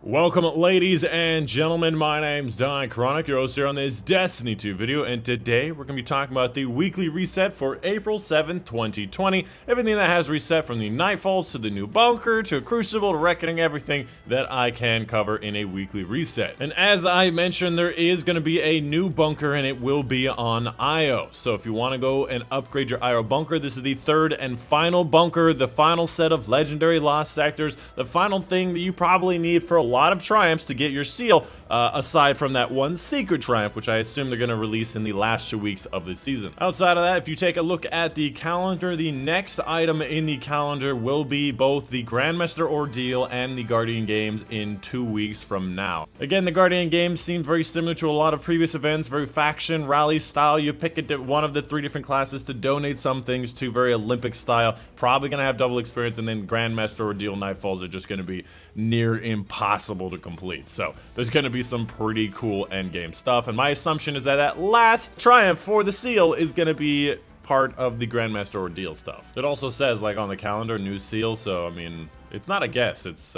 Welcome, ladies and gentlemen. My name's Dychronic, your host here on this Destiny 2 video, and today we're going to be talking about the weekly reset for April 7th, 2020. Everything that has reset from the Nightfalls to the new bunker to Crucible to Reckoning, everything that I can cover in a weekly reset. And as I mentioned, there is going to be a new bunker and it will be on Io. So if you want to go and upgrade your Io bunker, this is the third and final bunker, the final set of legendary lost sectors, the final thing that you probably need for a lot of triumphs to get your seal, aside from that one secret triumph, which I assume they're going to release in the last 2 weeks of the season. Outside of that, if you take a look at the calendar, the next item in the calendar will be both the Grandmaster Ordeal and the Guardian Games in 2 weeks from now. Again, the Guardian Games seem very similar to a lot of previous events, very faction, rally style. You pick one of the 3 different classes to donate some things to, very Olympic style. Probably going to have double experience, and then Grandmaster Ordeal Nightfalls are just going to be near impossible to complete. So there's going to be some pretty cool endgame stuff, and my assumption is that that last triumph for the seal is going to be part of the Grandmaster Ordeal stuff. It also says, like, on the calendar, new seal, so I mean, it's not a guess, it's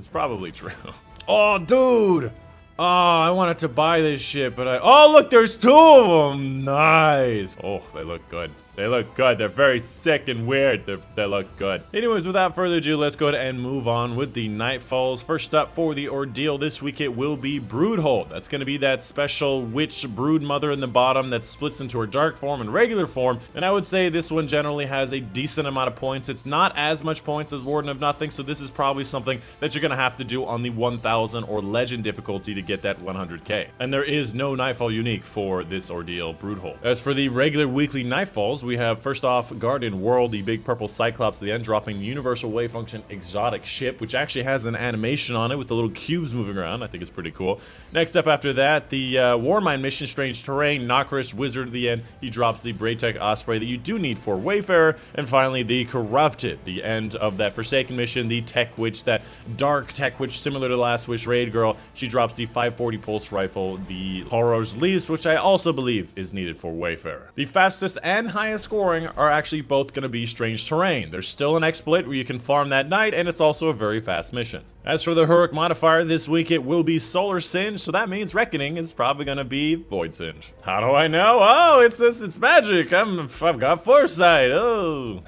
probably true. Oh, dude! Oh, I wanted to buy this shit, but oh, look, there's 2 of them! Nice! Oh, they look good. They look good. They're very sick and weird. They look good. Anyways, without further ado, let's go ahead and move on with the Nightfalls. First up for the Ordeal this week, it will be Broodhold. That's going to be that special witch brood mother in the bottom that splits into her dark form and regular form. And I would say this one generally has a decent amount of points. It's not as much points as Warden of Nothing, so this is probably something that you're going to have to do on the 1000 or Legend difficulty to get that 100k. And there is no Nightfall unique for this Ordeal Broodhold. As for the regular weekly Nightfalls, we have first off Guardian World, the big purple Cyclops at the end, dropping the Universal Wave Function exotic ship, which actually has an animation on it with the little cubes moving around. I think it's pretty cool. Next up after that, the Warmind mission, Strange Terrain, Nocris, Wizard at the end. He drops the Braytech Osprey that you do need for Wayfarer. And finally, the Corrupted, the end of that Forsaken mission, the Tech Witch, that dark Tech Witch similar to Last Wish Raid Girl. She drops the 540 Pulse Rifle, the Horror's Lease, which I also believe is needed for Wayfarer. The fastest and highest scoring are actually both going to be Strange Terrain. There's still an exploit where you can farm that night, and it's also a very fast mission. As for the heroic modifier this week, it will be Solar Singe, so that means Reckoning is probably going to be Void Singe. How do I know? Oh, it's magic. I've got foresight. Oh.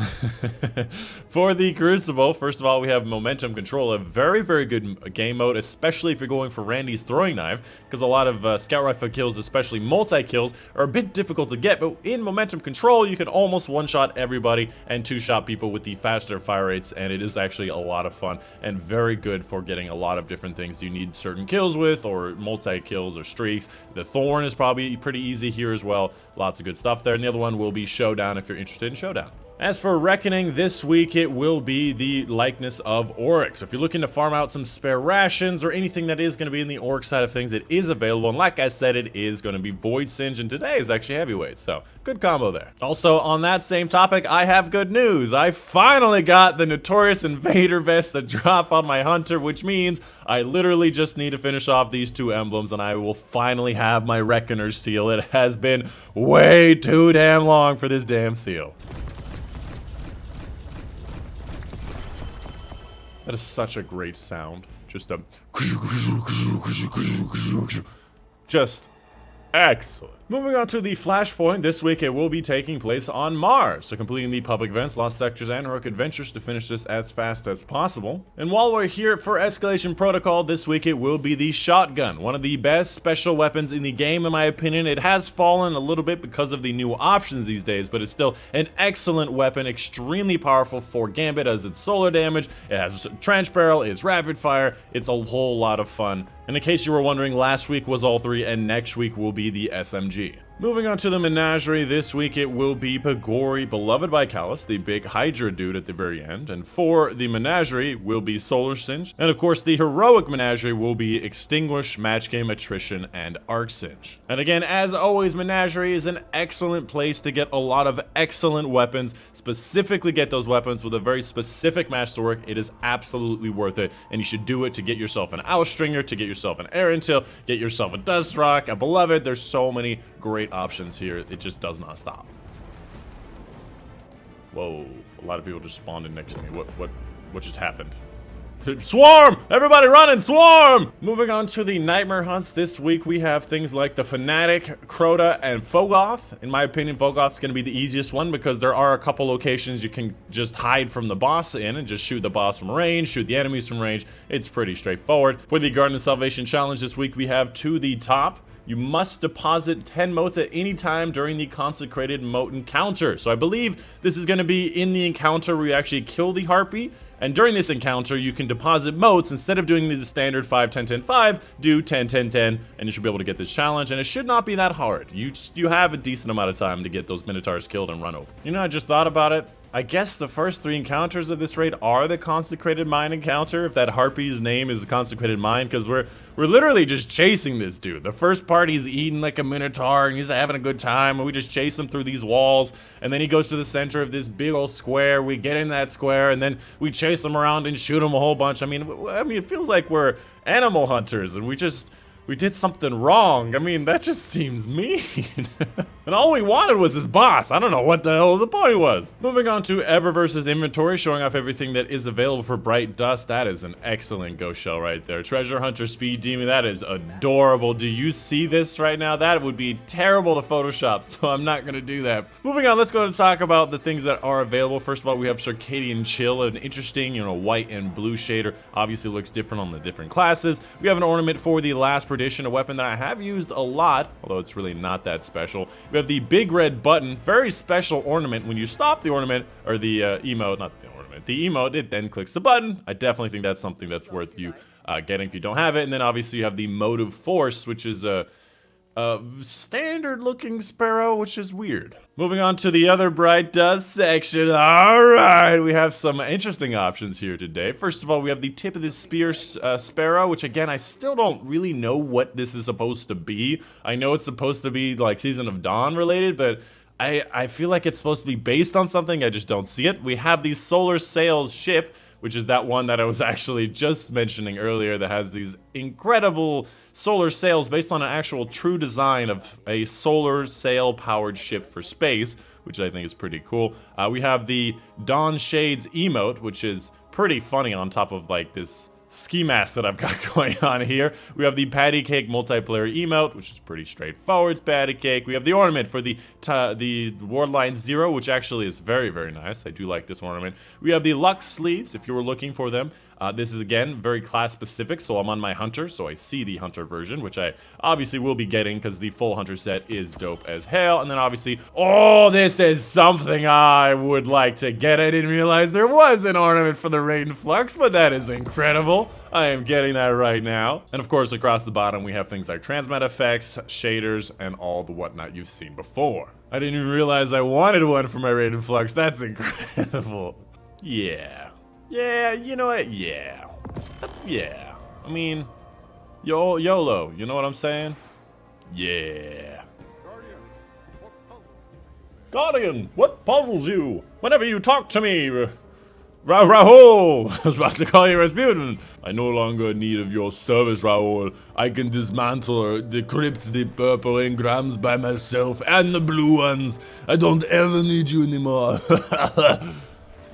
For the Crucible, first of all, we have Momentum Control, a very, very good game mode, especially if you're going for Randy's throwing knife, because a lot of scout rifle kills, especially multi-kills, are a bit difficult to get, but in Momentum Control, you can almost one-shot everybody and two-shot people with the faster fire rates, and it is actually a lot of fun and very good for getting a lot of different things you need certain kills with, or multi-kills or streaks. The Thorn is probably pretty easy here as well. Lots of good stuff there. And the other one will be Showdown if you're interested in Showdown. As for Reckoning this week, it will be the likeness of Oryx. If you're looking to farm out some spare rations or anything that is going to be in the Oryx side of things, it is available. And like I said, it is going to be Void Singe, and today is actually heavyweight, so good combo there. Also, on that same topic, I have good news. I finally got the Notorious Invader vest to drop on my Hunter, which means I literally just need to finish off these 2 emblems, and I will finally have my Reckoner's seal. It has been way too damn long for this damn seal. That is such a great sound. Just excellent. Moving on to the Flashpoint, this week it will be taking place on Mars, so completing the public events, lost sectors, and heroic adventures to finish this as fast as possible. And while we're here for Escalation Protocol, this week it will be the Shotgun, one of the best special weapons in the game in my opinion. It has fallen a little bit because of the new options these days, but it's still an excellent weapon, extremely powerful for Gambit as its solar damage. It has a trench barrel, it's rapid fire, it's a whole lot of fun. And in case you were wondering, last week was all 3 and next week will be the SMG. Moving on to the Menagerie, this week it will be Pagori, beloved by Callus, the big Hydra dude at the very end. And for the Menagerie will be Solar Singe. And of course, the heroic Menagerie will be Extinguish, Match Game, Attrition, and Arc Singe. And again, as always, Menagerie is an excellent place to get a lot of excellent weapons. Specifically get those weapons with a very specific match to work. It is absolutely worth it. And you should do it to get yourself an Outstringer, to get yourself an Air Intel, get yourself a Dust Rock, a Beloved. There's so many great options here. It just does not stop. Whoa, a lot of people just spawned in next to me. What just happened? Swarm! Everybody run and swarm! Moving on to the nightmare hunts this week, we have things like the Fanatic, Crota, and Fogoth. In my opinion, Fogoth's going to be the easiest one because there are a couple locations you can just hide from the boss in and just shoot the boss from range, shoot the enemies from range. It's pretty straightforward. For the Garden of Salvation challenge this week, we have to the top. You must deposit 10 motes at any time during the consecrated mote encounter. So I believe this is going to be in the encounter where you actually kill the harpy. And during this encounter, you can deposit motes. Instead of doing the standard 5, 10, 10, 5, do 10, 10, 10, and you should be able to get this challenge. And it should not be that hard. You have a decent amount of time to get those minotaurs killed and run over. You know, I just thought about it. I guess the first 3 encounters of this raid are the consecrated mine encounter, if that harpy's name is consecrated mine, because we're literally just chasing this dude. The first part, he's eating like a minotaur and he's having a good time, and we just chase him through these walls, and then he goes to the center of this big old square. We get in that square, and then we chase him around and shoot him a whole bunch. I mean, it feels like we're animal hunters, and we did something wrong. I mean, that just seems mean. And all we wanted was his boss. I don't know what the hell the point was. Moving on to Eververse's inventory, showing off everything that is available for Bright Dust. That is an excellent ghost shell right there. Treasure Hunter Speed Demon, that is adorable. Do you see this right now? That would be terrible to Photoshop, so I'm not gonna do that. Moving on, let's go ahead and talk about the things that are available. First of all, we have Circadian Chill, an interesting, white and blue shader. Obviously looks different on the different classes. We have an ornament for the Last Perdition, a weapon that I have used a lot, although it's really not that special. We have the Big Red Button, very special ornament. When you stop the ornament, or the emote, not the ornament, the emote, it then clicks the button. I definitely think that's something that's worth you getting if you don't have it. And then obviously you have the Motive Force, which is a standard looking sparrow, which is weird. Moving on to the other Bright Dust section. Alright, we have some interesting options here today. First of all, we have the Tip of the Spear sparrow, which again, I still don't really know what this is supposed to be. I know it's supposed to be like Season of Dawn related, but I feel like it's supposed to be based on something. I just don't see it. We have the Solar Sails ship, which is that one that I was actually just mentioning earlier that has these incredible solar sails based on an actual true design of a solar sail powered ship for space, which I think is pretty cool. We have the Dawn Shades emote, which is pretty funny on top of like this ski mask that I've got going on here. We have the Patty Cake multiplayer emote, which is pretty straightforward. It's Patty Cake. We have the ornament for the Wardline Zero, which actually is very, very nice. I do like this ornament. We have the Lux sleeves, if you were looking for them. This is, again, very class specific, so I'm on my Hunter, so I see the Hunter version, which I obviously will be getting because the full Hunter set is dope as hell. And then obviously, oh, this is something I would like to get. I didn't realize there was an ornament for the Rain Flux, but that is incredible. I am getting that right now. And of course, across the bottom, we have things like transmat effects, shaders, and all the whatnot you've seen before. I didn't even realize I wanted one for my Rain Flux. That's incredible. Yeah. Yeah, you know what? Yeah. Yeah. I mean, YOLO, you know what I'm saying? Yeah. Guardian, what puzzles you? Whenever you talk to me, Rahul! I was about to call you Rasputin. I no longer need of your service, Rahul. I can dismantle or decrypt the purple engrams by myself and the blue ones. I don't ever need you anymore.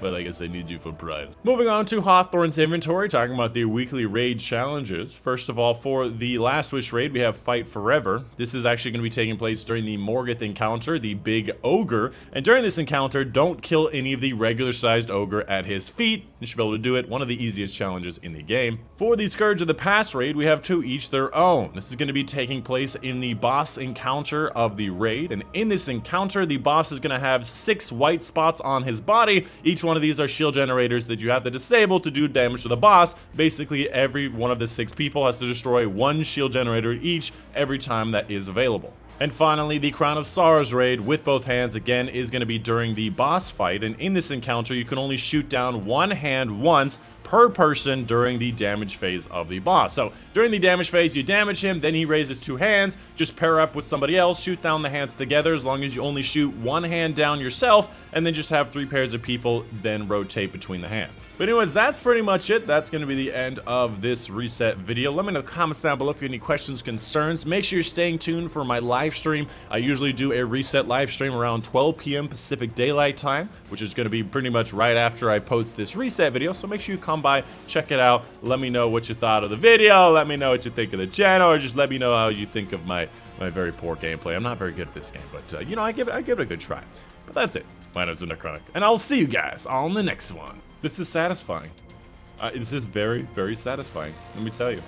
But I guess I need you for pride. Moving on to Hawthorne's Inventory, talking about the weekly raid challenges. First of all, for the Last Wish raid, we have Fight Forever. This is actually going to be taking place during the Morgoth encounter, the Big Ogre. And during this encounter, don't kill any of the regular-sized ogre at his feet. You should be able to do it. One of the easiest challenges in the game. For the Scourge of the Past raid, we have 2 each their own. This is going to be taking place in the boss encounter of the raid. And in this encounter, the boss is going to have 6 white spots on his body. Each one of these are shield generators that you have to disable to do damage to the boss. Basically, every one of the 6 people has to destroy 1 shield generator each every time that is available. And finally, the Crown of Sorrows raid with both hands, again, is going to be during the boss fight. And in this encounter, you can only shoot down 1 hand once per person during the damage phase of the boss. So during the damage phase, you damage him, then he raises 2 hands, just pair up with somebody else, shoot down the hands together as long as you only shoot 1 hand down yourself, and then just have 3 pairs of people, then rotate between the hands. But anyways, that's pretty much it. That's going to be the end of this reset video. Let me know in the comments down below if you have any questions, concerns. Make sure you're staying tuned for my live stream. I usually do a reset live stream around 12 p.m. Pacific Daylight Time, which is going to be pretty much right after I post this reset video, so make sure you comment come by, check it out. Let me know what you thought of the video. Let me know what you think of the channel, or just let me know how you think of my very poor gameplay. I'm not very good at this game, but you know, I give it a good try. But that's it. My name's Dychronic, and I'll see you guys on the next one. This is satisfying. This is very, very satisfying, let me tell you.